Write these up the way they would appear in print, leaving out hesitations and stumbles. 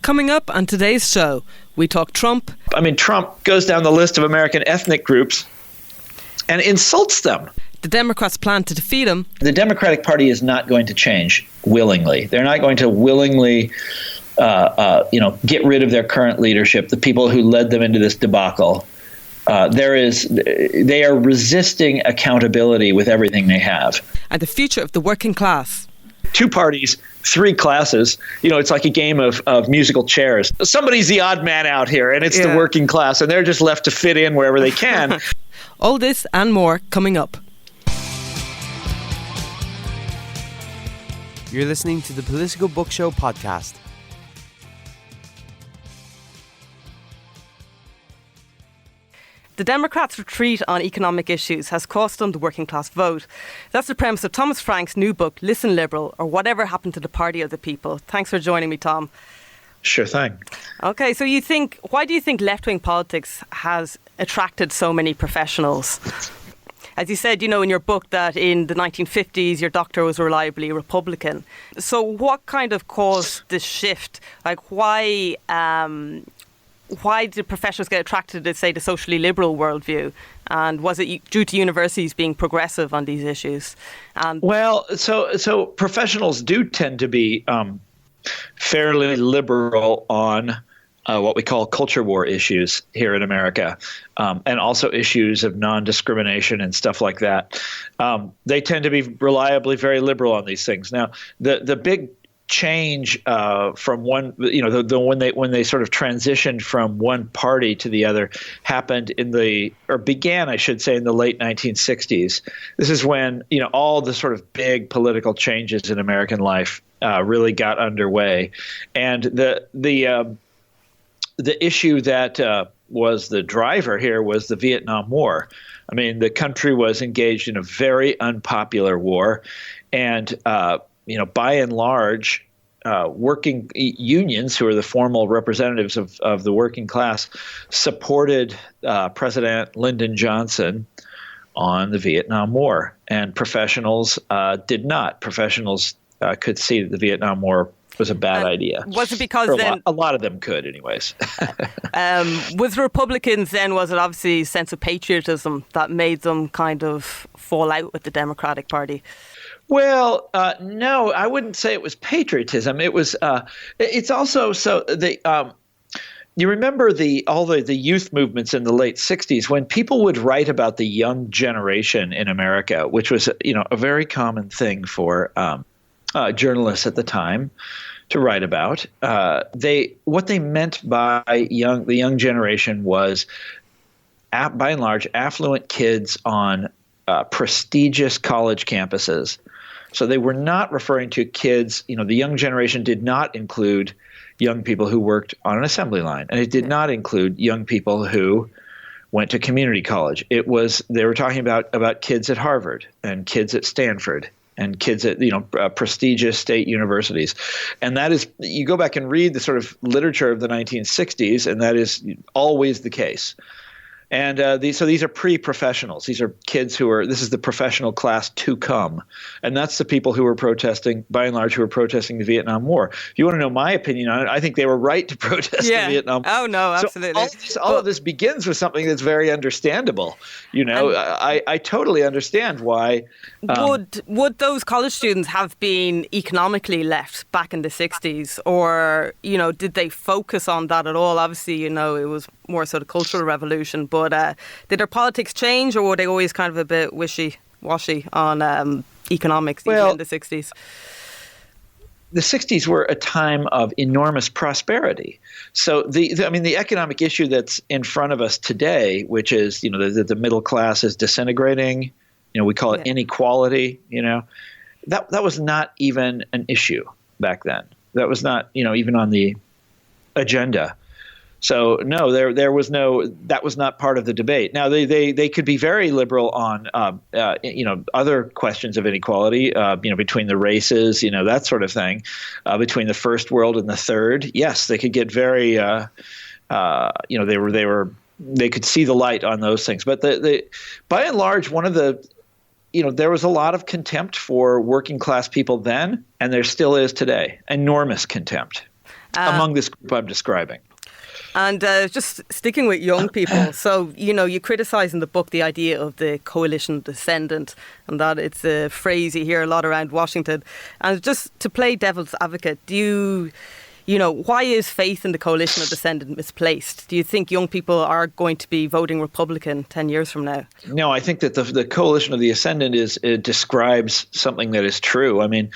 Coming up on today's show, we talk Trump. Trump goes down the list of American ethnic groups and insults them. The Democrats' plan to defeat him. The Democratic Party is not going to change willingly. They're not going to willingly, get rid of their current leadership, the people who led them into this debacle. They are resisting accountability with everything they have. And the future of the working class. 2 parties, 3 classes. It's like a game of musical chairs. Somebody's the odd man out here, and it's the working class, and they're just left to fit in wherever they can. All this and more coming up. You're listening to the Political Book Show podcast. The Democrats' retreat on economic issues has cost them the working class vote. That's the premise of Thomas Frank's new book, Listen Liberal, or Whatever Happened to the Party of the People. Thanks for joining me, Tom. Sure thing. Okay, so why do you think left-wing politics has attracted so many professionals? As you said, in your book that in the 1950s, your doctor was reliably a Republican. So what kind of caused this shift? Why did professionals get attracted to, say, the socially liberal worldview? And was it due to universities being progressive on these issues? So professionals do tend to be fairly liberal on what we call culture war issues here in America, and also issues of non-discrimination and stuff like that. They tend to be reliably very liberal on these things. Now, the big change from one, when they sort of transitioned from one party to the other began, I should say, in the late 1960s. This is when, all the sort of big political changes in American life really got underway. And the issue that was the driver here was the Vietnam War. The country was engaged in a very unpopular war, and by and large, working unions, who are the formal representatives of the working class, supported President Lyndon Johnson on the Vietnam War, and professionals did not. Professionals could see that the Vietnam War was a bad idea. Was it because a lot of them could, anyways. With Republicans, then, was it obviously a sense of patriotism that made them kind of fall out with the Democratic Party? Well, no, I wouldn't say it was patriotism. It was. It's also so you remember all the youth movements in the late 60s when people would write about the young generation in America, which was a very common thing for journalists at the time to write about. What they meant by the young generation was, by and large, affluent kids on prestigious college campuses. So they were not referring to kids. The young generation did not include young people who worked on an assembly line, and it did not include young people who went to community college. They were talking about kids at Harvard and kids at Stanford and kids at prestigious state universities. And that is, you go back and read the sort of literature of the 1960s, and that is always the case. And these are pre-professionals. These are kids this is the professional class to come. And that's the people who were protesting, by and large, who were protesting the Vietnam War. If you want to know my opinion on it, I think they were right to protest the Vietnam War. Oh, no, absolutely. So all of this begins with something that's very understandable. I totally understand why. Would those college students have been economically left back in the 60s? Or, did they focus on that at all? Obviously, it was more sort of cultural revolution, but did their politics change, or were they always kind of a bit wishy-washy on economics in the 60s? The 60s were a time of enormous prosperity. So the economic issue that's in front of us today, which is the middle class is disintegrating, we call it inequality, that was not even an issue back then. That was not even on the agenda. So no, there was that was not part of the debate. Now they could be very liberal on other questions of inequality, between the races, that sort of thing, between the first world and the third. Yes, they could get very, they could see the light on those things. But by and large, one of the there was a lot of contempt for working class people then, and there still is today. Enormous contempt. among this group I'm describing. And just sticking with young people, so, you criticise in the book the idea of the coalition Ascendant, and that it's a phrase you hear a lot around Washington. And just to play devil's advocate, why is faith in the coalition of Ascendant misplaced? Do you think young people are going to be voting Republican 10 years from now? No, I think that the coalition of the Ascendant describes something that is true. I mean,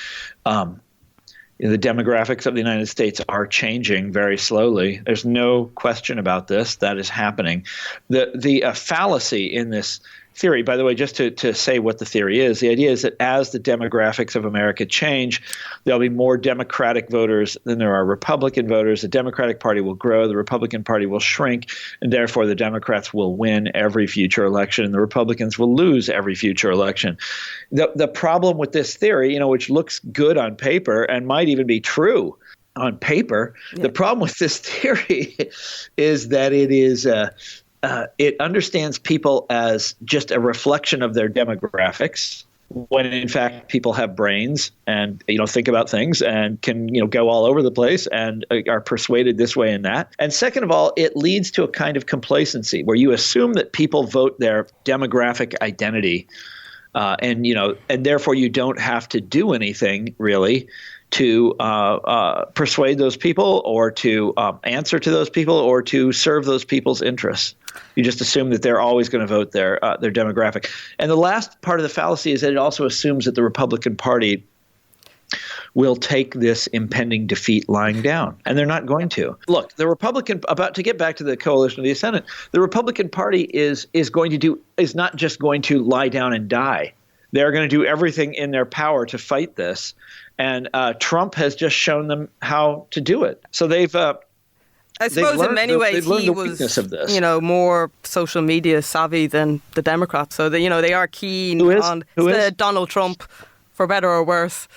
the demographics of the United States are changing very slowly. There's no question about this. That is happening. The fallacy in this theory, by the way, just to say what the theory is, the idea is that as the demographics of America change, there'll be more Democratic voters than there are Republican voters. The Democratic Party will grow, the Republican Party will shrink, and therefore the Democrats will win every future election and the Republicans will lose every future election. The problem with this theory, which looks good on paper and might even be true on paper, the problem with this theory is that it understands people as just a reflection of their demographics, when in fact people have brains and think about things and can go all over the place and are persuaded this way and that. And second of all, it leads to a kind of complacency where you assume that people vote their demographic identity, and therefore you don't have to do anything really to persuade those people or to answer to those people or to serve those people's interests. You just assume that they're always going to vote their demographic. And the last part of the fallacy is that it also assumes that the Republican Party will take this impending defeat lying down, and they're not going to. Look, the Republican, about to get back to the coalition of the Ascendant, the Republican Party is not just going to lie down and die. They're going to do everything in their power to fight this. And Trump has just shown them how to do it. So I suppose in many ways he was, more social media savvy than the Democrats. So they are keen on Donald Trump, for better or worse.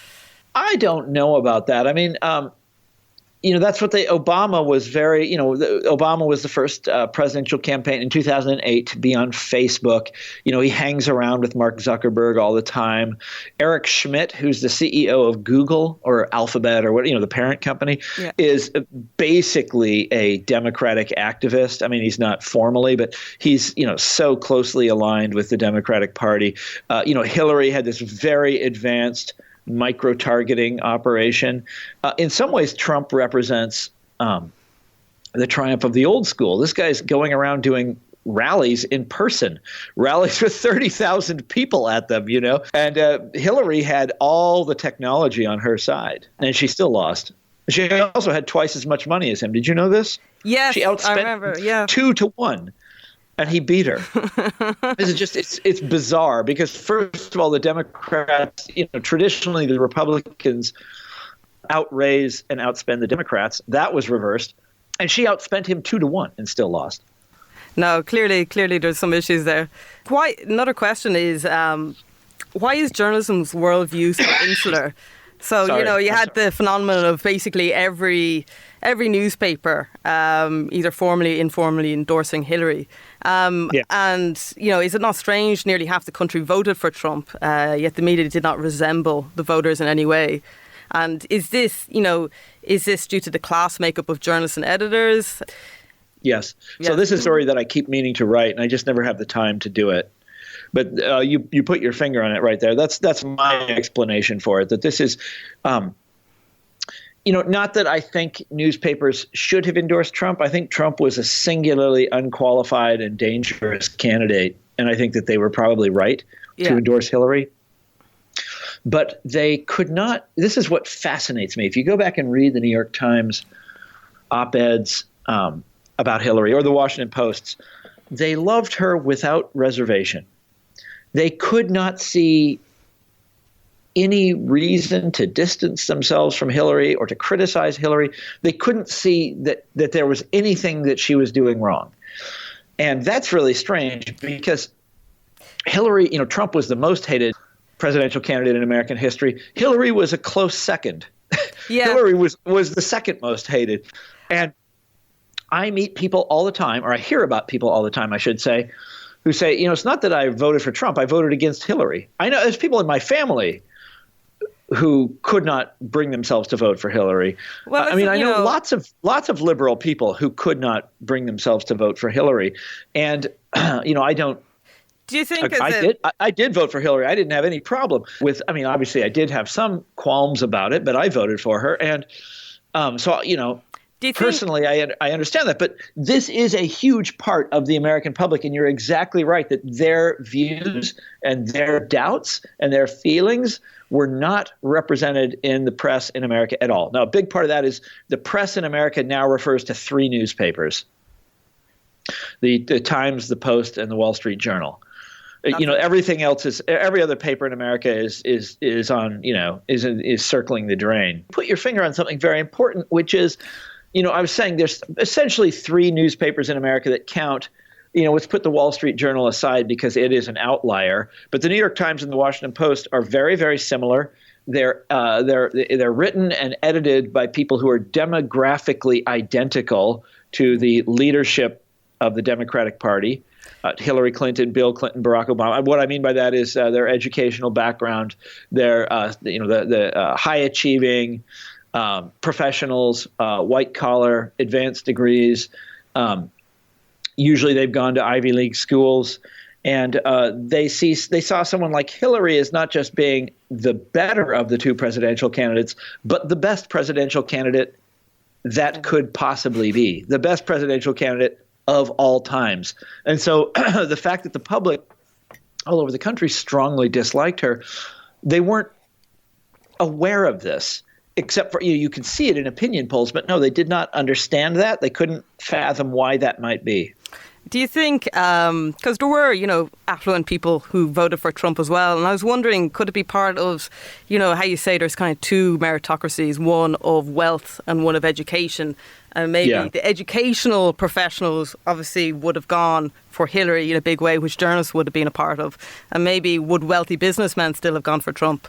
I don't know about that. I mean, that's what Obama was Obama was the first presidential campaign in 2008 to be on Facebook. He hangs around with Mark Zuckerberg all the time. Eric Schmidt, who's the CEO of Google or Alphabet or the parent company, is basically a Democratic activist. I mean, he's not formally, but he's, so closely aligned with the Democratic Party. Hillary had this very advanced micro-targeting operation. In some ways, Trump represents the triumph of the old school. This guy's going around doing rallies in person, rallies with 30,000 people at them, And Hillary had all the technology on her side, and she still lost. She also had twice as much money as him. Did you know this? Yes, she outspent I remember. Yeah, 2-1. And he beat her. This is just, it's bizarre because first of all, the Democrats, traditionally the Republicans outraise and outspend the Democrats. That was reversed. And she outspent him 2-1 and still lost. No, clearly there's some issues there. Another question is, why is journalism's worldview so insular? So, you had the phenomenon of basically every newspaper either formally, informally endorsing Hillary. And, is it not strange nearly half the country voted for Trump, yet the media did not resemble the voters in any way? And is this due to the class makeup of journalists and editors? Yes. So this is a story that I keep meaning to write, and I just never have the time to do it. But you put your finger on it right there. That's my explanation for it, that this is not that I think newspapers should have endorsed Trump. I think Trump was a singularly unqualified and dangerous candidate. And I think that they were probably right to endorse Hillary. But they could not. This is what fascinates me. If you go back and read the New York Times op-eds about Hillary or the Washington Post's, they loved her without reservation. They could not see any reason to distance themselves from Hillary or to criticize Hillary. They couldn't see that there was anything that she was doing wrong. And that's really strange because Hillary, Trump was the most hated presidential candidate in American history. Hillary was a close second. Yeah. Hillary was the second most hated. And I meet people all the time, or I hear about people all the time, I should say, who say, it's not that I voted for Trump, I voted against Hillary. I know there's people in my family who could not bring themselves to vote for Hillary. Well, I mean, I know lots of liberal people who could not bring themselves to vote for Hillary, and I don't. Do you think I did vote for Hillary. I didn't have any problem with. I mean, obviously, I did have some qualms about it, but I voted for her, and personally, I understand that. But this is a huge part of the American public, and you're exactly right that their views and their doubts and their feelings were not represented in the press in America at all. Now, a big part of that is the press in America now refers to 3 newspapers: the Times, the Post, and the Wall Street Journal. Everything else every other paper in America is on is circling the drain. Put your finger on something very important, which is, I was saying there's essentially 3 newspapers in America that count. Let's put the Wall Street Journal aside because it is an outlier. But the New York Times and the Washington Post are very, very similar. They're written and edited by people who are demographically identical to the leadership of the Democratic Party. Hillary Clinton, Bill Clinton, Barack Obama. What I mean by that is their educational background, their the high achieving professionals, white collar, advanced degrees. Usually they've gone to Ivy League schools, and they saw someone like Hillary as not just being the better of the 2 presidential candidates, but the best presidential candidate that could possibly be, the best presidential candidate of all times. And so the fact that the public all over the country strongly disliked her, they weren't aware of this, except for you can see it in opinion polls, but no, they did not understand that. They couldn't fathom why that might be. Do you think, because there were, affluent people who voted for Trump as well, and I was wondering, could it be part of, how you say there's kind of 2 meritocracies, one of wealth and one of education, and maybe the educational professionals obviously would have gone for Hillary in a big way, which journalists would have been a part of, and maybe would wealthy businessmen still have gone for Trump?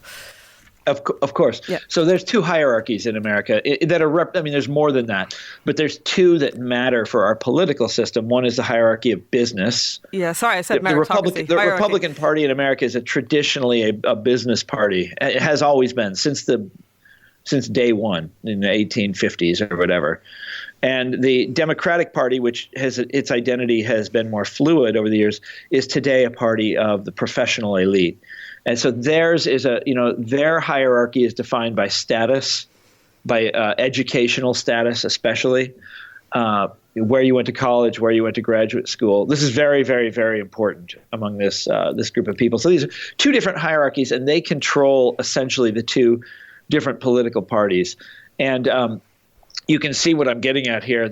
Of course. Yeah. So there's 2 hierarchies in America that are there's more than that, but there's 2 that matter for our political system. One is the hierarchy of business. Yeah, sorry, I said meritocracy. The Republican Party in America is traditionally a business party. It has always been since day one in the 1850s or whatever. And the Democratic Party, which has its identity has been more fluid over the years, is today a party of the professional elite. And so theirs is their hierarchy is defined by status, by educational status, especially where you went to college, where you went to graduate school. This is very, very, very important among this group of people. So these are 2 different hierarchies, and they control essentially the 2 different political parties. And you can see what I'm getting at here.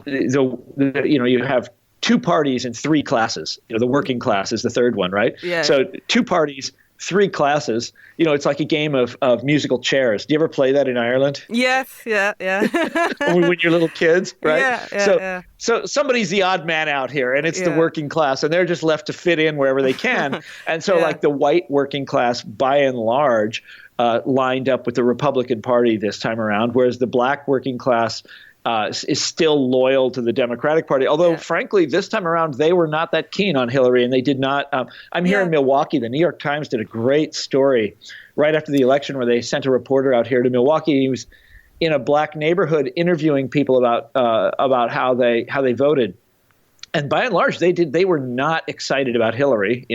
You have 2 parties and 3 classes. The working class is the third one, right? Yeah. So 2 parties, 3 classes. It's like a game of musical chairs. Do you ever play that in Ireland? Yes, yeah. When you're little kids, right? Yeah. So somebody's the odd man out here, and it's the working class, and they're just left to fit in wherever they can. And so like the white working class, by and large, lined up with the Republican Party this time around, whereas the black working class is still loyal to the Democratic Party. Although, frankly, this time around, they were not that keen on Hillary, and they did not. I'm here in Milwaukee. The New York Times did a great story right after the election where they sent a reporter out here to Milwaukee. He was in a black neighborhood interviewing people about how they voted. And by and large, they were not excited about Hillary.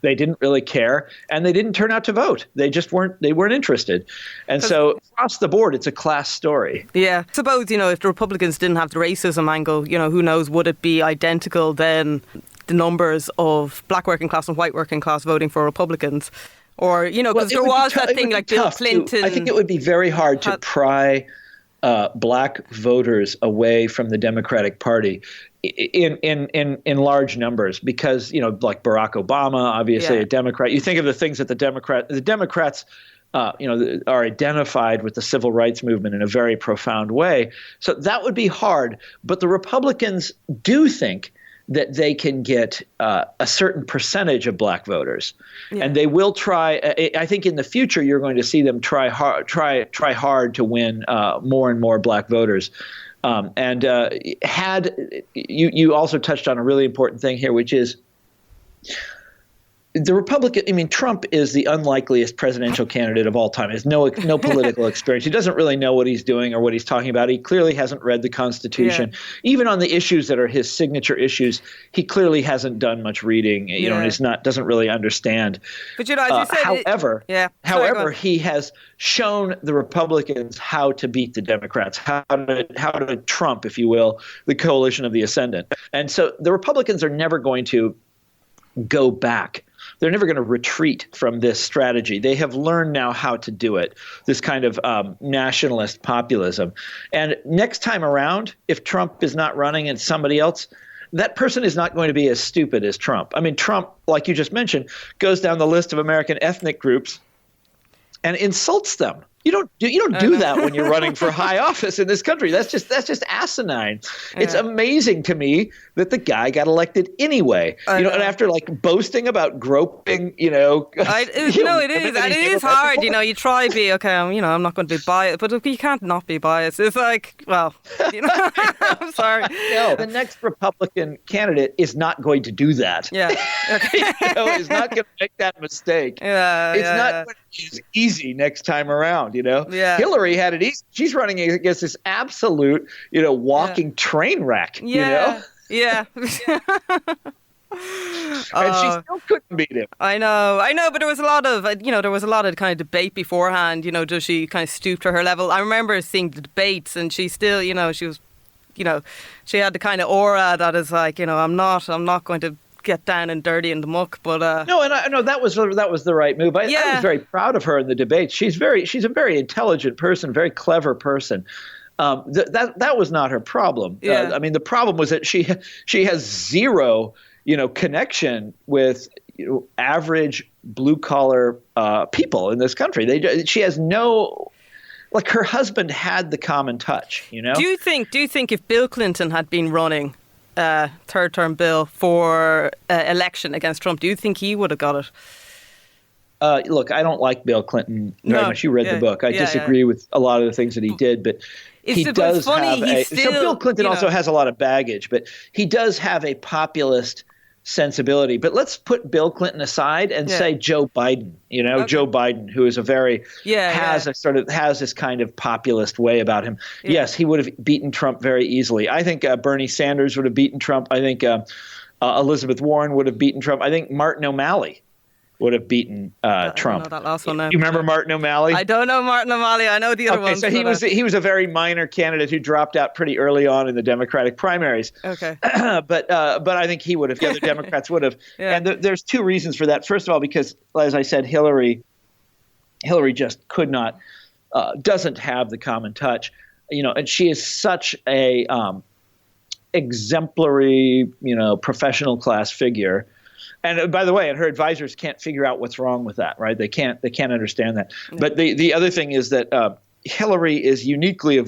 They didn't really care, and they didn't turn out to vote. They just weren't interested. And so across the board, it's a class story. Yeah. Suppose, if the Republicans didn't have the racism angle, who knows, would it be identical then, the numbers of black working class and white working class voting for Republicans? Or, because there was that thing like Bill Clinton. I think it would be very hard to pry black voters away from the Democratic Party in large numbers, because like Barack Obama, obviously a Democrat. You think of the things that the Democrats are identified with the civil rights movement in a very profound way. So that would be hard. But the Republicans do think that they can get a certain percentage of black voters, and they will try. I think in the future you're going to see them try hard to win more and more black voters. You also touched on a really important thing here, which is the Republican, I mean, Trump is the unlikeliest presidential candidate of all time. He has no political experience. He doesn't really know what he's doing or what he's talking about. He clearly hasn't read the Constitution. Yeah. Even on the issues that are his signature issues, he clearly hasn't done much reading. You know, and he's doesn't really understand. But as you said, however, he has shown the Republicans how to beat the Democrats, how to trump, if you will, the coalition of the Ascendant. And so the Republicans are never going to go back. They're never going to retreat from this strategy. They have learned now how to do it, this kind of nationalist populism. And next time around, if Trump is not running and somebody else, that person is not going to be as stupid as Trump. I mean, Trump, like you just mentioned, goes down the list of American ethnic groups and insults them. You don't do that when you're running for high office in this country. That's just asinine. Yeah. It's amazing to me that the guy got elected anyway. And after like boasting about groping, it is. And it is hard. You try to be okay. I'm not going to be biased, but you can't not be biased. It's like, well, I'm sorry. No, the next Republican candidate is not going to do that. Yeah, okay. Is not going to make that mistake. Yeah, it's not going to be as easy next time around. Yeah. Hillary had it easy. She's running against this absolute, walking train wreck. Yeah. Yeah. And she still couldn't beat him. I know, but there was a lot of, kind of debate beforehand. Does she kind of stoop to her level? I remember seeing the debates, and she still, she was, she had the kind of aura that is like, I'm not going to get down and dirty in the muck, but no, and I know that was the right move. I was very proud of her in the debate. She's a very intelligent person, very clever person. That was not her problem. Yeah. The problem was that she has zero, connection with average blue collar people in this country. She has no. Like her husband had the common touch. Do you think if Bill Clinton had been running third term bill for election against Trump, do you think he would have got it? Look, I don't like Bill Clinton very much. You read the book. I disagree with a lot of the things that he did, but he does have so Bill Clinton also has a lot of baggage, but he does have a populist sensibility. But let's put Bill Clinton aside and say Joe Biden. Joe Biden, who is has this kind of populist way about him. Yeah. Yes, he would have beaten Trump very easily. I think Bernie Sanders would have beaten Trump. I think Elizabeth Warren would have beaten Trump. I think Martin O'Malley would have beaten Trump. I don't know that last one now. You remember Martin O'Malley? I don't know Martin O'Malley. I know the other ones. So he was a very minor candidate who dropped out pretty early on in the Democratic primaries. Okay. But I think he would have. The other Democrats would have. Yeah. And there's two reasons for that. First of all, because as I said, Hillary just could not, doesn't have the common touch, and she is such a exemplary, professional class figure. And by the way, and her advisors can't figure out what's wrong with that, right? They can't understand that. Mm-hmm. But the other thing is that Hillary was uniquely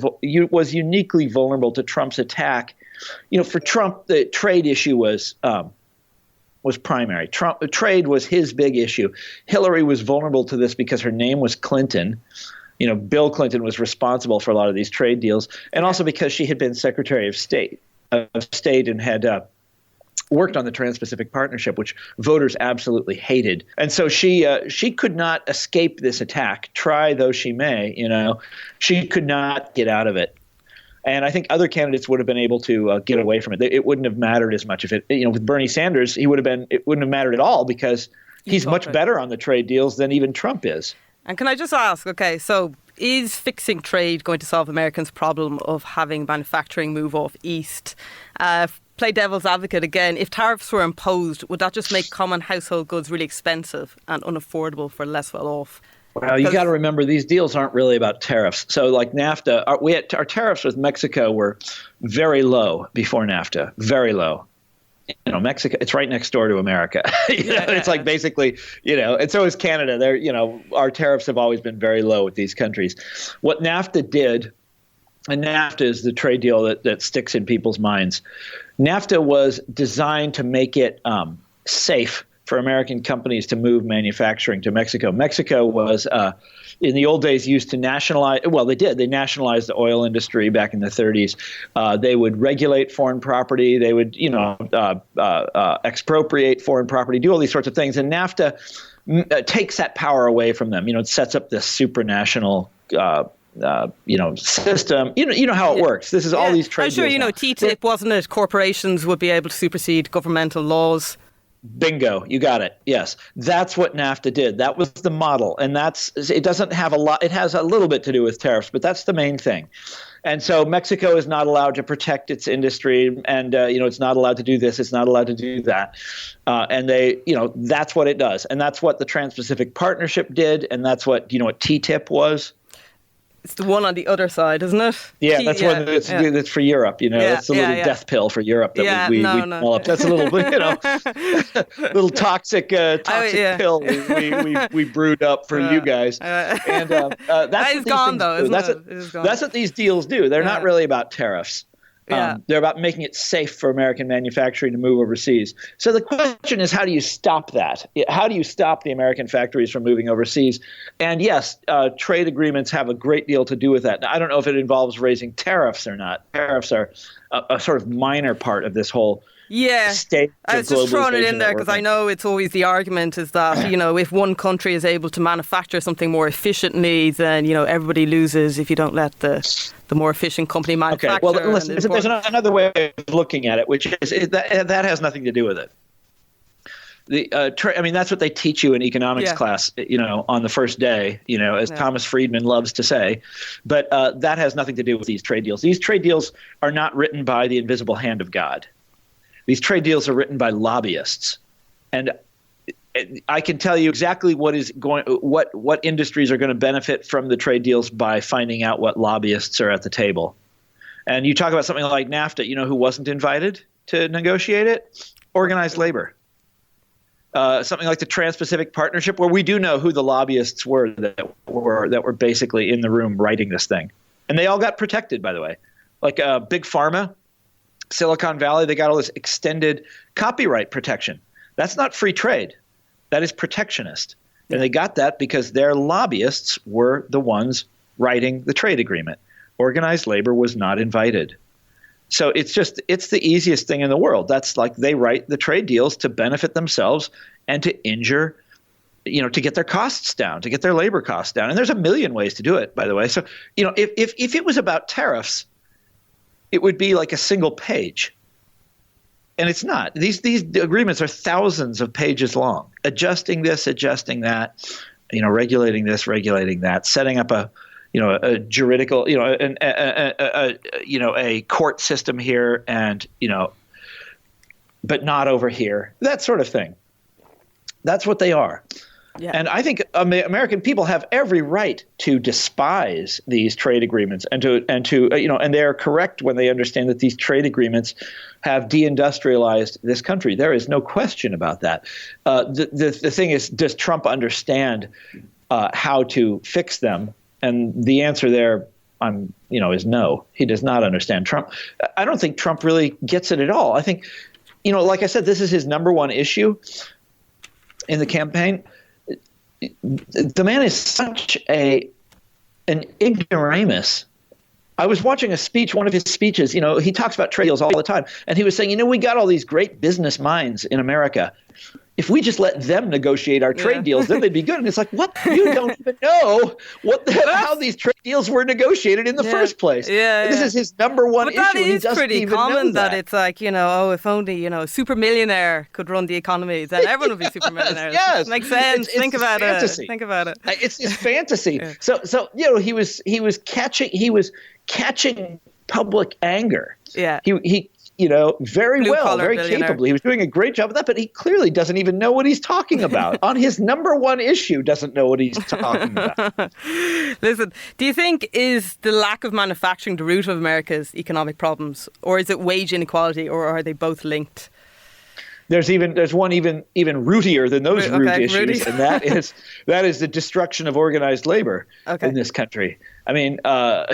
vulnerable to Trump's attack. For Trump, the trade issue was primary. Trade was his big issue. Hillary was vulnerable to this because her name was Clinton. Bill Clinton was responsible for a lot of these trade deals, and also because she had been Secretary of State and had worked on the Trans-Pacific Partnership, which voters absolutely hated. And so she could not escape this attack, try though she may, she could not get out of it. And I think other candidates would have been able to get away from it. It wouldn't have mattered as much if it, with Bernie Sanders, it wouldn't have mattered at all because he's much better on the trade deals than even Trump is. And can I just ask, okay, so is fixing trade going to solve Americans' problem of having manufacturing move off east? Play devil's advocate again. If tariffs were imposed, would that just make common household goods really expensive and unaffordable for less well off? Well, you got to remember these deals aren't really about tariffs. So like NAFTA, our tariffs with Mexico were very low before NAFTA, very low. Mexico, it's right next door to America. It's like basically, and so is Canada. Our tariffs have always been very low with these countries. What NAFTA did, and NAFTA is the trade deal that sticks in people's minds. NAFTA was designed to make it safe for American companies to move manufacturing to Mexico. Mexico was, in the old days, used to nationalize. Well, they did. They nationalized the oil industry back in the 30s. They would regulate foreign property. They would, expropriate foreign property, do all these sorts of things. And NAFTA takes that power away from them. It sets up this supranational system. You know how it works. This is all these trade deals. I'm sure, TTIP, wasn't it? Corporations would be able to supersede governmental laws. Bingo, you got it. Yes, that's what NAFTA did. That was the model, and it doesn't have a lot. It has a little bit to do with tariffs, but that's the main thing. And so Mexico is not allowed to protect its industry, and it's not allowed to do this. It's not allowed to do that. And that's what it does, and that's what the Trans-Pacific Partnership did, and that's what what TTIP was. It's the one on the other side, isn't it? Yeah, that's one that's for Europe. That's a little death pill for Europe that we developed. That's a little, little toxic pill we brewed up for you guys. And that's gone though, isn't it? That's what these deals do. They're not really about tariffs. They're about making it safe for American manufacturing to move overseas. So the question is, how do you stop that? How do you stop the American factories from moving overseas? And yes, trade agreements have a great deal to do with that. Now, I don't know if it involves raising tariffs or not. Tariffs are a sort of minor part of this whole state. I was just throwing it in there because I know it's always the argument is that, if one country is able to manufacture something more efficiently, then, everybody loses if you don't let the more efficient company manufacture. Okay, well, listen, there's another way of looking at it, which is that has nothing to do with it. That's what they teach you in economics class, on the first day, as Thomas Friedman loves to say. But that has nothing to do with these trade deals. These trade deals are not written by the invisible hand of God. These trade deals are written by lobbyists. And I can tell you exactly what industries are going to benefit from the trade deals by finding out what lobbyists are at the table. And you talk about something like NAFTA, who wasn't invited to negotiate it? Organized labor. Something like the Trans-Pacific Partnership, where we do know who the lobbyists were that were basically in the room writing this thing. And they all got protected, by the way. Like Big Pharma, Silicon Valley, they got all this extended copyright protection. That's not free trade. That is protectionist. And they got that because their lobbyists were the ones writing the trade agreement. Organized labor was not invited. So it's the easiest thing in the world. That's like they write the trade deals to benefit themselves and to injure, to get their costs down, to get their labor costs down. And there's a million ways to do it, by the way. So, if it was about tariffs, it would be like a single page. And it's not. These agreements are thousands of pages long, adjusting this, adjusting that, regulating this, regulating that, setting up a juridical, a court system here and, but not over here, that sort of thing. That's what they are. Yeah. And I think American people have every right to despise these trade agreements and they are correct when they understand that these trade agreements have deindustrialized this country. There is no question about that. The thing is, does Trump understand how to fix them? And the answer there, is no. He does not understand Trump. I don't think Trump really gets it at all. I think, like I said, this is his number one issue in the campaign. The man is such an ignoramus. I was watching one of his speeches. He talks about trade deals all the time. And he was saying, we got all these great business minds in America. If we just let them negotiate our trade deals, then they'd be good. And it's like, what? You don't even know how these trade deals were negotiated in the first place. This is his number one issue. That is pretty common that it's like, if only, a super millionaire could run the economy, then everyone would be super millionaires. Yes. Makes sense. Think about it. It's his fantasy. So he was catching public anger. Yeah. He very capably. He was doing a great job of that, but he clearly doesn't even know what he's talking about. On his number one issue, doesn't know what he's talking about. Listen, do you think is the lack of manufacturing the root of America's economic problems, or is it wage inequality, or are they both linked? There's one even rootier than those root issues, and that is the destruction of organized labor in this country. I mean, what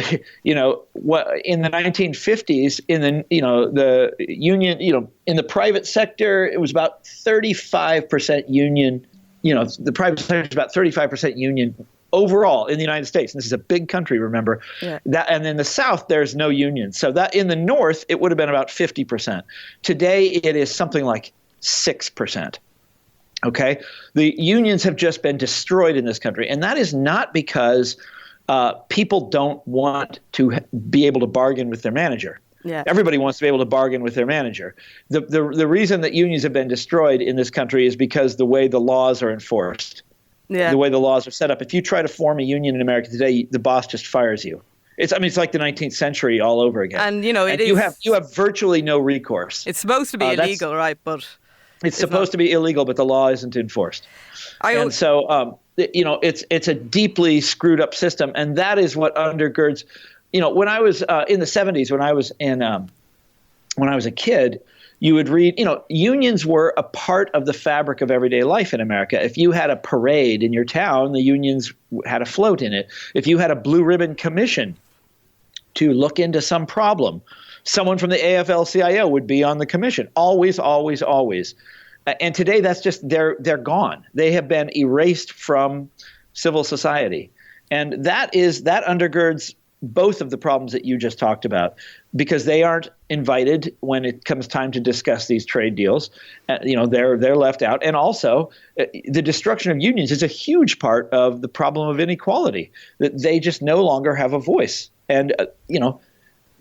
in the 1950s, in the union, in the private sector, it was about 35% union. The private sector is about 35% union overall in the United States. And this is a big country, remember. Yeah. And in the South, there's no union. So that in the North, it would have been about 50%. Today, it is something like 6%. Okay? The unions have just been destroyed in this country. And that is not because people don't want to be able to bargain with their manager. Yeah. Everybody wants to be able to bargain with their manager. The reason that unions have been destroyed in this country is because the way the laws are enforced. Yeah. The way the laws are set up. If you try to form a union in America today, the boss just fires you. It's like the 19th century all over again. And you have virtually no recourse. It's supposed to be illegal, right? But it's supposed to be illegal, but the law isn't enforced. It's a deeply screwed up system, and that is what undergirds. When I was in the 70s, when I was a kid, you would read, unions were a part of the fabric of everyday life in America. If you had a parade in your town, the unions had a float in it. If you had a blue ribbon commission to look into some problem, someone from the AFL-CIO would be on the commission. Always, always, always. And today, that's just they're gone. They have been erased from civil society, and that undergirds both of the problems that you just talked about, because they aren't invited when it comes time to discuss these trade deals. They're left out. And also, the destruction of unions is a huge part of the problem of inequality, that they just no longer have a voice. And,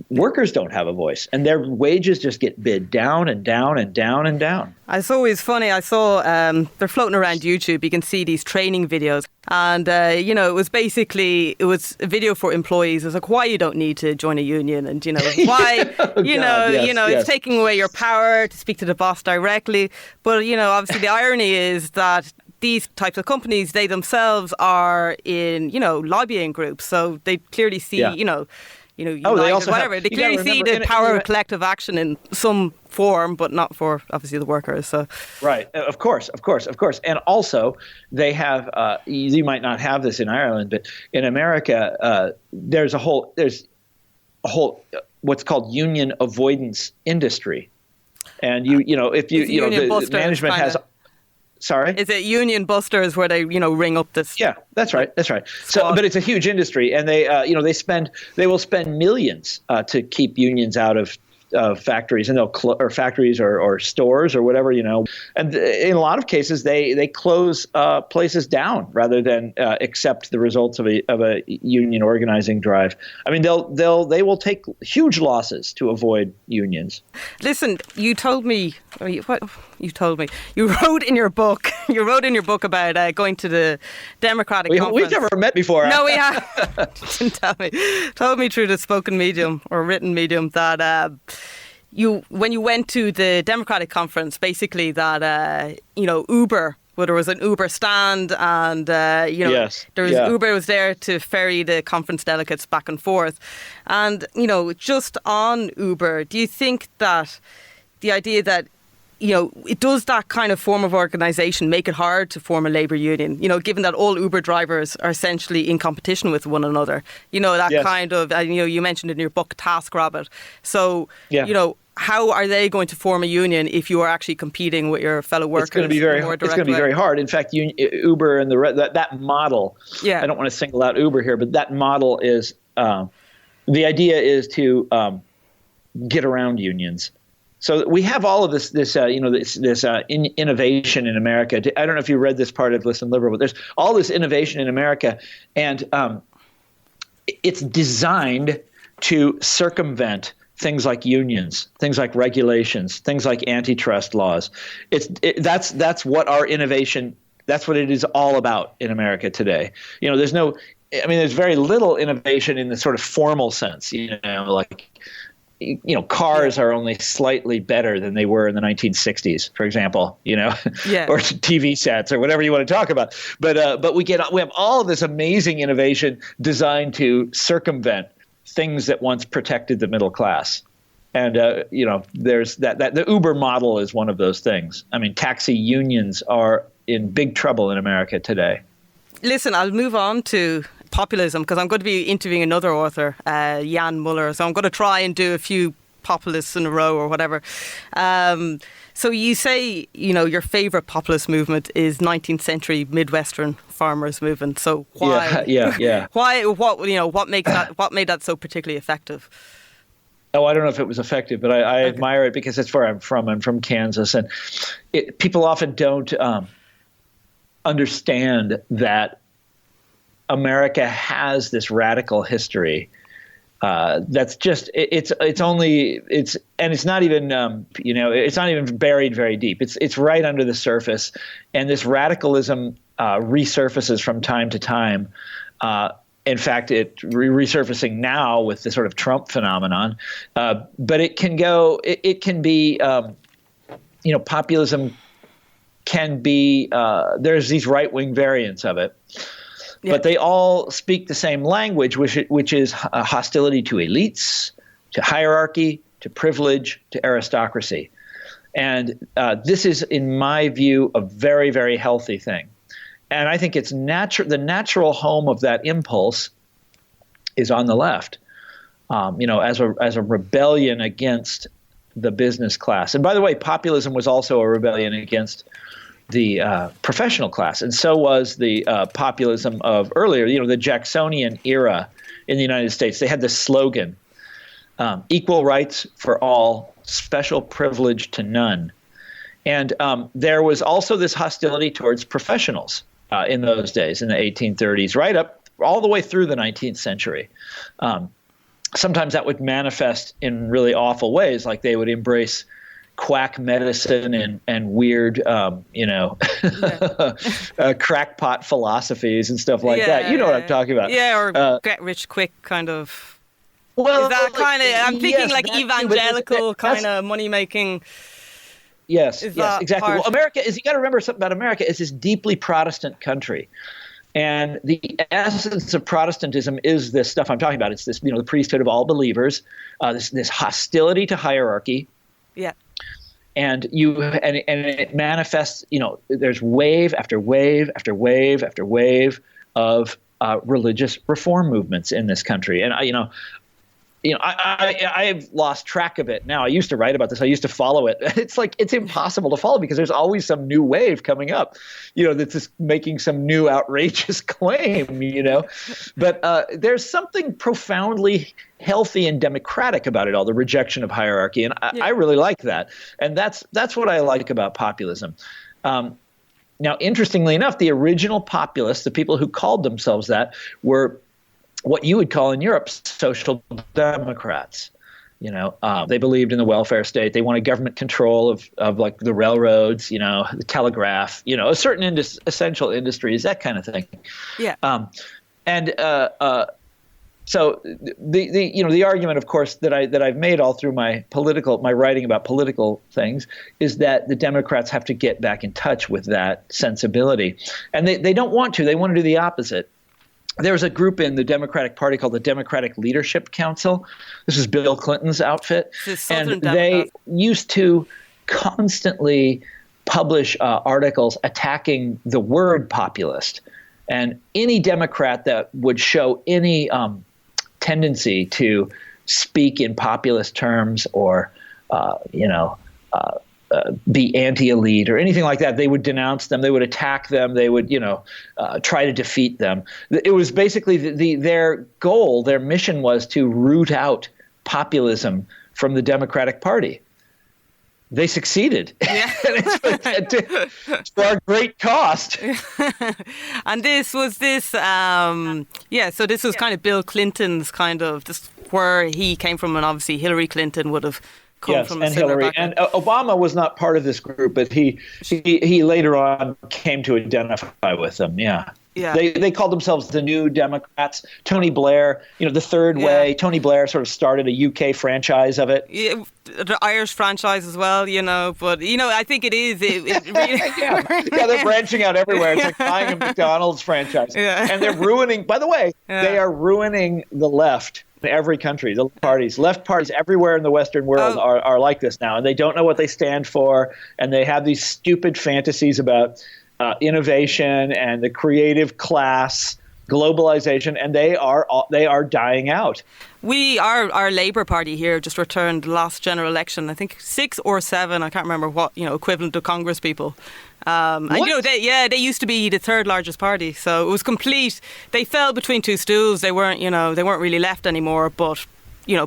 workers don't have a voice, and their wages just get bid down and down and down and down. It's always funny. I saw they're floating around YouTube. You can see these training videos, and it was a video for employees. It's like why you don't need to join a union, and why it's taking away your power to speak to the boss directly. But obviously the irony is that these types of companies, they themselves are in lobbying groups, so they clearly see United, they also whatever. have, they clearly see the power of collective action in some form, but not for obviously the workers. So, right, of course, and also they have. You might not have this in Ireland, but in America, there's a whole what's called union avoidance industry, and if the management has. Sorry? Is it union busters where they, ring up this? Yeah, that's right. So, but it's a huge industry, and they will spend millions to keep unions out of factories, and they'll factories or stores or whatever, And in a lot of cases, they close places down rather than accept the results of a union organizing drive. I mean, they will take huge losses to avoid unions. Listen, you told me. What you told me? You wrote in your book. You wrote in your book about going to the Democratic conference. We've never met before. No, we have. Didn't tell me. Told me through the spoken medium or written medium that when you went to the Democratic conference, basically that Uber. Well, there was an Uber stand, and Uber was there to ferry the conference delegates back and forth. And just on Uber, do you think that the idea that it does that kind of form of organisation make it hard to form a labour union, given that all Uber drivers are essentially in competition with one another, kind of, you mentioned in your book, TaskRabbit. So, how are they going to form a union if you are actually competing with your fellow workers? It's going to be very hard. In fact, Uber and that model, I don't want to single out Uber here, but that model is, the idea is to get around unions. So we have all of this innovation in America. I don't know if you read this part of Listen Liberal, but there's all this innovation in America, and it's designed to circumvent things like unions, things like regulations, things like antitrust laws. That's what our innovation. That's what it is all about in America today. There's very little innovation in the sort of formal sense. Cars are only slightly better than they were in the 1960s, for example, or TV sets or whatever you want to talk about. But we have all of this amazing innovation designed to circumvent things that once protected the middle class. And, there's that the Uber model is one of those things. I mean, taxi unions are in big trouble in America today. Listen, I'll move on to populism, because I'm going to be interviewing another author, Jan Muller. So I'm going to try and do a few populists in a row or whatever. So you say, your favourite populist movement is 19th century Midwestern farmers movement. So why? Yeah. Why? What made that so particularly effective? Oh, I don't know if it was effective, but I admire it because it's where I'm from. I'm from Kansas, and people often don't understand that America has this radical history. That's just it's not even it's not even buried very deep. It's right under the surface, and this radicalism resurfaces from time to time. In fact, it's resurfacing now with the sort of Trump phenomenon. But it can go. It can be. Populism can be. There's these right-wing variants of it. Yeah. But they all speak the same language, which is hostility to elites, to hierarchy, to privilege, to aristocracy. And this is, in my view, a very, very healthy thing. And I think it's the natural home of that impulse is on the left, as a rebellion against the business class. And by the way, populism was also a rebellion against the professional class, and so was the populism of earlier, the Jacksonian era in the United States. They had this slogan, equal rights for all, special privilege to none. And there was also this hostility towards professionals in those days, in the 1830s, right up all the way through the 19th century. Sometimes that would manifest in really awful ways, like they would embrace quack medicine and weird, crackpot philosophies and stuff like that. You know what I'm talking about. Yeah, or get rich quick kind of. Well, is that kind of? I'm thinking like evangelical kind of money making. Yes, exactly. Well, America is. You got to remember something about America. It's this deeply Protestant country, and the essence of Protestantism is this stuff I'm talking about. It's this, the priesthood of all believers. This hostility to hierarchy. Yeah. And it manifests. There's wave after wave after wave after wave of religious reform movements in this country, and I've lost track of it now. I used to write about this. I used to follow it. It's like it's impossible to follow because there's always some new wave coming up, that's just making some new outrageous claim, But there's something profoundly healthy and democratic about it all, the rejection of hierarchy. And I really like that. And that's what I like about populism. Now, interestingly enough, the original populists, the people who called themselves that, were what you would call in Europe social democrats. They believed in the welfare state. They wanted government control of like the railroads, the telegraph, a certain essential industries, that kind of thing. Yeah. So the argument, of course, that I've made all through my writing about political things is that the Democrats have to get back in touch with that sensibility, and they don't want to. They want to do the opposite. There's a group in the Democratic Party called the Democratic Leadership Council. This is Bill Clinton's outfit. And they used to constantly publish articles attacking the word populist. And any Democrat that would show any tendency to speak in populist terms or, be anti-elite or anything like that, they would denounce them. They would attack them. They would, try to defeat them. It was basically their goal, their mission was to root out populism from the Democratic Party. They succeeded. Yeah. It's for a great cost. And so this was kind of Bill Clinton's kind of just where he came from, and obviously Hillary Clinton would have come from a similar background. And Obama was not part of this group, but he later on came to identify with them. Yeah. Yeah. They called themselves the New Democrats. Tony Blair, the Third Way. Tony Blair sort of started a UK franchise of it. Yeah, the Irish franchise as well, but I think it is. They're branching out everywhere. It's like buying a McDonald's franchise, and they're ruining. By the way, they are ruining the left in every country. The left parties everywhere in the Western world are like this now, and they don't know what they stand for, and they have these stupid fantasies about innovation and the creative class globalization, and they are dying out. Our Labour Party here just returned last general election, I think 6 or 7, I can't remember what, equivalent of Congress people. And they used to be the third largest party, so it was complete. They fell between two stools. They weren't really left anymore, but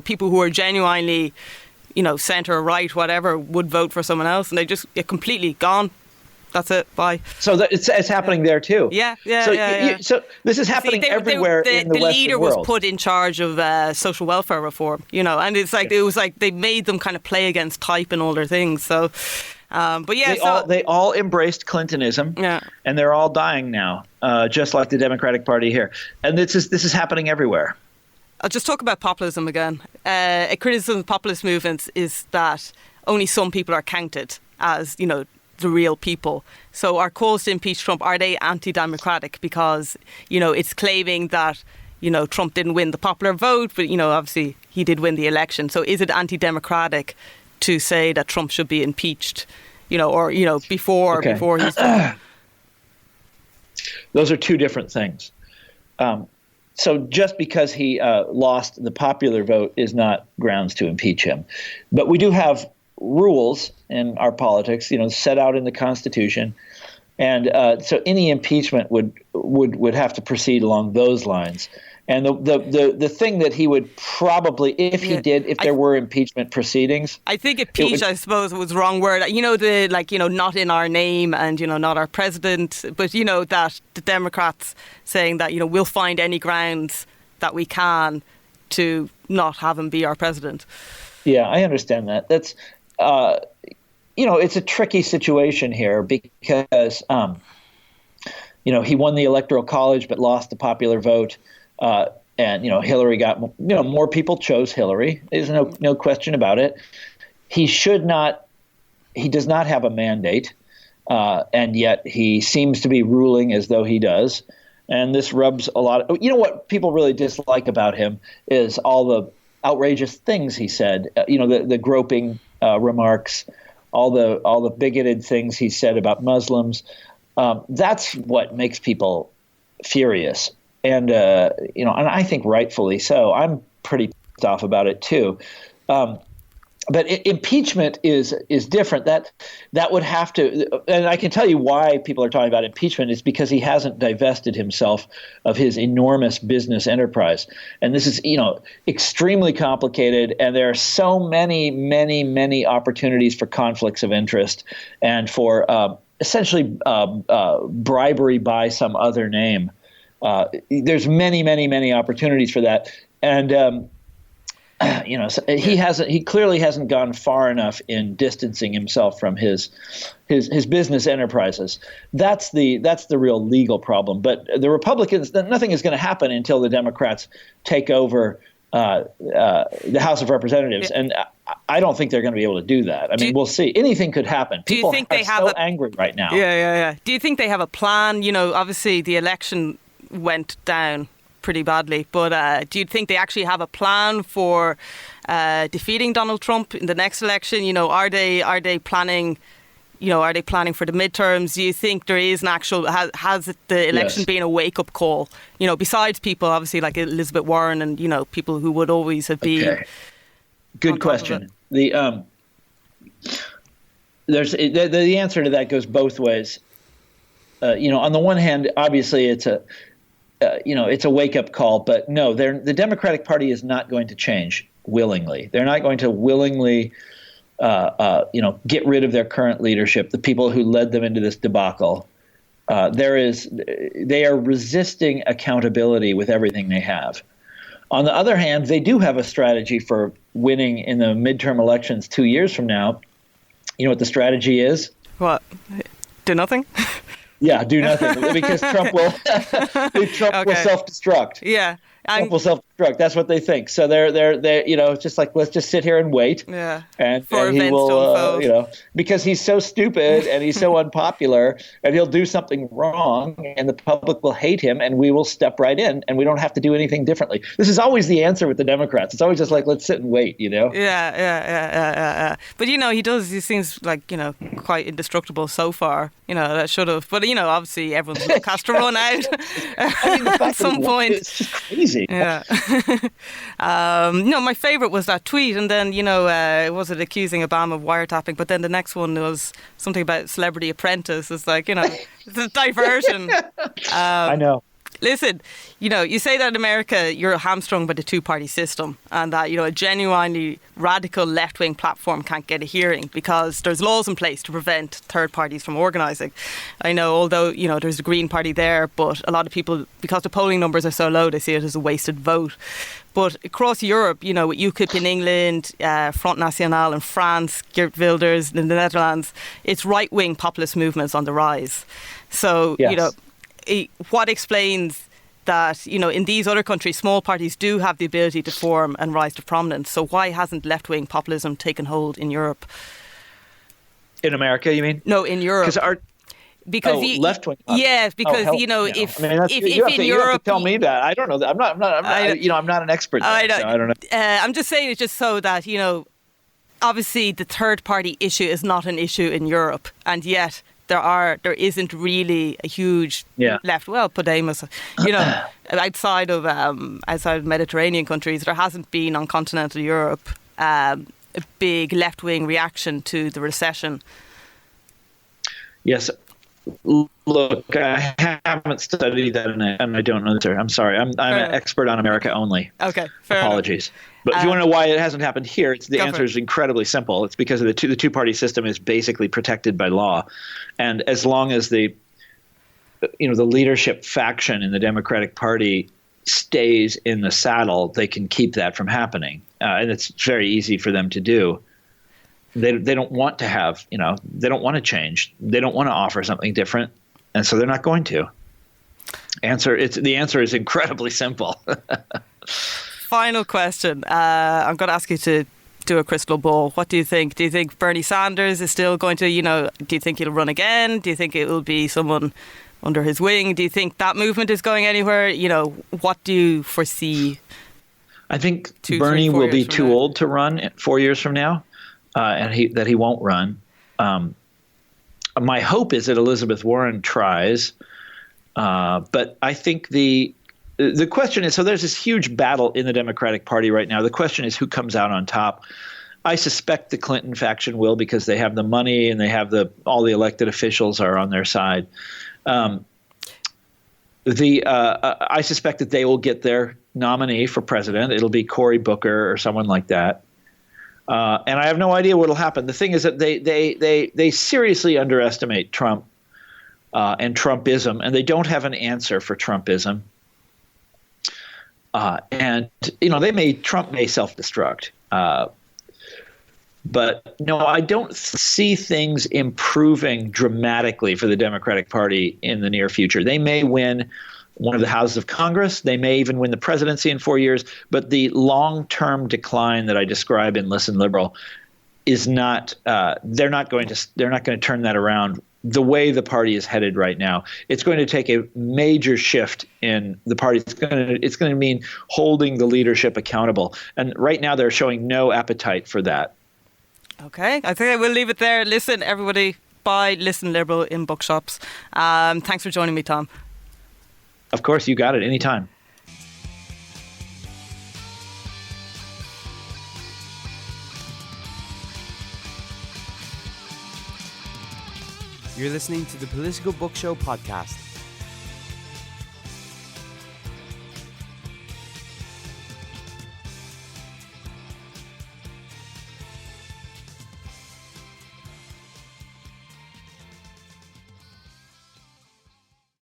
people who are genuinely centre, right, whatever, would vote for someone else, and they're completely gone. That's it. Bye. So it's happening there too. Yeah. So this is happening everywhere in the Western world. The leader was put in charge of social welfare reform, and it's like it was like they made them kind of play against type and all their things. So, they all embraced Clintonism, and they're all dying now, just like the Democratic Party here. And this is happening everywhere. I'll just talk about populism again. A criticism of populist movements is that only some people are counted as, the real people. So our calls to impeach Trump, are they anti-democratic? Because, it's claiming that, Trump didn't win the popular vote, but, obviously he did win the election. So is it anti-democratic to say that Trump should be impeached, before he's done? Those are two different things. So just because he lost the popular vote is not grounds to impeach him. But we do have rules in our politics, set out in the Constitution, and so any impeachment would have to proceed along those lines. And the thing that he would probably, if there were impeachment proceedings, I think impeach, I suppose, was the wrong word. Not in our name and not our president, but that the Democrats saying that we'll find any grounds that we can to not have him be our president. Yeah, I understand that. That's it's a tricky situation here because, he won the Electoral College but lost the popular vote. And Hillary got, more people chose Hillary. There's no question about it. He does not have a mandate. And yet he seems to be ruling as though he does. And this rubs a lot of, what people really dislike about him is all the outrageous things he said, the groping remarks, all the bigoted things he said about Muslims. That's what makes people furious. And, and I think rightfully so. I'm pretty pissed off about it too. But impeachment is different. That would have to, and I can tell you why people are talking about impeachment is because he hasn't divested himself of his enormous business enterprise. And this is, extremely complicated. And there are so many, many, many opportunities for conflicts of interest and for essentially bribery by some other name. There's many, many, many opportunities for that. And, so he clearly hasn't gone far enough in distancing himself from his business enterprises. That's the real legal problem. But the Republicans, nothing is going to happen until the Democrats take over the House of Representatives. And I don't think they're going to be able to do that. I mean, we'll see. Anything could happen. People are so angry right now. Yeah. Do you think they have a plan? Obviously the election went down pretty badly, but do you think they actually have a plan for defeating Donald Trump in the next election? Are they planning? Are they planning for the midterms? Do you think there is an actual has the election been a wake up call? Besides people obviously like Elizabeth Warren and people who would always have been. Okay. Good question. The answer to that goes both ways. On the one hand, obviously it's a wake-up call, but no, the Democratic Party is not going to change willingly. They're not going to willingly, get rid of their current leadership, the people who led them into this debacle. They are resisting accountability with everything they have. On the other hand, they do have a strategy for winning in the midterm elections 2 years from now. You know what the strategy is? What? Do nothing? Yeah, do nothing because Trump will self-destruct. Yeah, Trump will self-destruct. That's what they think. So they're it's just like, let's just sit here and wait. Yeah, and he will because he's so stupid and he's so unpopular and he'll do something wrong and the public will hate him and we will step right in and we don't have to do anything differently. This is always the answer with the Democrats. It's always just like, let's sit and wait. Yeah. But he seems like quite indestructible so far. That should have. But, obviously everyone's luck has to run out at some point. It's just crazy. Yeah. My favourite was that tweet. And then, was it accusing Obama of wiretapping? But then the next one was something about Celebrity Apprentice. It's like, it's a diversion. I know. Listen, you say that in America you're hamstrung by the two-party system and that, a genuinely radical left-wing platform can't get a hearing because there's laws in place to prevent third parties from organising. I know, although, there's a Green Party there, but a lot of people, because the polling numbers are so low, they see it as a wasted vote. But across Europe, with UKIP in England, Front National in France, Geert Wilders in the Netherlands, it's right-wing populist movements on the rise. So, Yes. What explains that, in these other countries, small parties do have the ability to form and rise to prominence. So why hasn't left-wing populism taken hold in Europe? In America, you mean? No, in Europe. Because left-wing. Yeah, because if in Europe, you have to tell me that. I don't know. I'm not an expert. I don't know. I'm just saying it's just so that obviously the third-party issue is not an issue in Europe, and yet there isn't really a huge left. Well, Podemos, outside of Mediterranean countries, there hasn't been on continental Europe a big left-wing reaction to the recession. Yes. Look, I haven't studied that, and I don't know, sir. I'm sorry. I'm an expert on America only. Okay, fair Apologies. Enough. But if you want to know why it hasn't happened here, the answer is incredibly simple. It's because of the two-party system is basically protected by law, and as long as the leadership faction in the Democratic Party stays in the saddle, they can keep that from happening, and it's very easy for them to do. They don't want to have, they don't want to change. They don't want to offer something different, and so they're not going to. The answer is incredibly simple. Final question. I'm going to ask you to do a crystal ball. What do you think? Do you think Bernie Sanders is still going to, do you think he'll run again? Do you think it will be someone under his wing? Do you think that movement is going anywhere? What do you foresee? I think Bernie will be too old to run 4 years from now, and he won't run. My hope is that Elizabeth Warren tries, but I think the question is, so there's this huge battle in the Democratic Party right now. The question is who comes out on top. I suspect the Clinton faction will, because they have the money and they have all the elected officials are on their side. I suspect that they will get their nominee for president. It'll be Cory Booker or someone like that. And I have no idea what will happen. The thing is that they seriously underestimate Trump and Trumpism, and they don't have an answer for Trumpism. Trump may self-destruct. But no, I don't see things improving dramatically for the Democratic Party in the near future. They may win one of the houses of Congress. They may even win the presidency in 4 years. But the long-term decline that I describe in Listen Liberal is not. They're not going to turn that around. The way the party is headed right now, it's going to take a major shift in the party. It's going to mean holding the leadership accountable. And right now, they're showing no appetite for that. Okay, I think I will leave it there. Listen, everybody, buy Listen Liberal in bookshops. Thanks for joining me, Tom. Of course, you got it. Anytime. You're listening to the Political Book Show podcast.